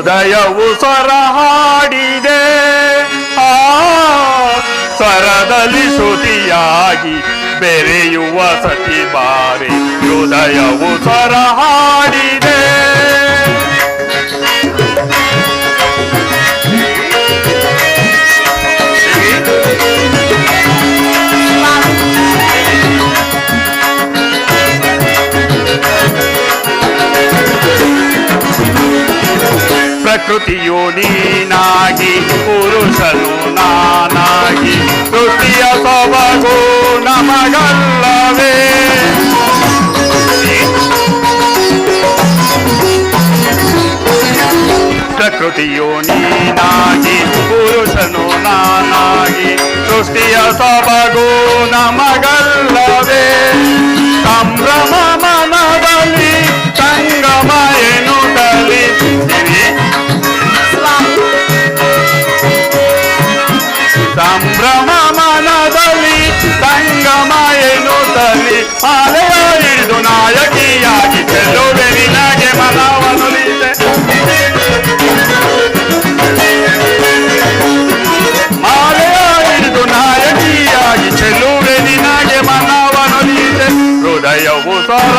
ಹೃದಯವು ಸ್ವರ ಹಾಡಿದೆ, ಆ ಸ್ವರದಲ್ಲಿ ಶ್ರುತಿಯಾಗಿ ಬೆರೆಯುವ ಸತಿ ಬಾರಿ ಹೃದಯವು ಸ್ವರ ಹಾಡಿದೆ. ಪ್ರಕೃತಿಯು ನೀನಾಗಿ ಪುರುಷನು ನಾನಾಗಿ ಸೃಷ್ಟಿಯ ಸೊಬಗು ನಮಗಲ್ಲವೇ. ಪ್ರಕೃತಿಯು ನೀನಾಗಿ ಪುರುಷನು ನಾನಾಗಿ ಸೃಷ್ಟಿಯ ಸೊಬಗು ನಮಗಲ್ಲವೇ. ಸಂಭ್ರಮ ಮನದಲ್ಲಿ ಸಂಗಮ ಎನ್ನುತ್ತಲಿ ಸಂಭ್ರಮ ಮನದಲ್ಲಿ ಸಂಗಮ ಎನ್ನುತ್ತಲಿ ಮಾಲೆಯ ಹಿಡಿದು ನಾಯಕಿಯಾಗಿ ಚೆಲ್ಲುವೆ ನಿನಗೆ ಮನವನುಲಿದೆ. ಮಾಲೆಯ ಹಿಡಿದು ನಾಯಕಿಯಾಗಿ ಚೆಲ್ಲುವೆ ನಿನಗೆ ಮನವನುಲಿದೆ. ಹೃದಯವು ಸ್ವರ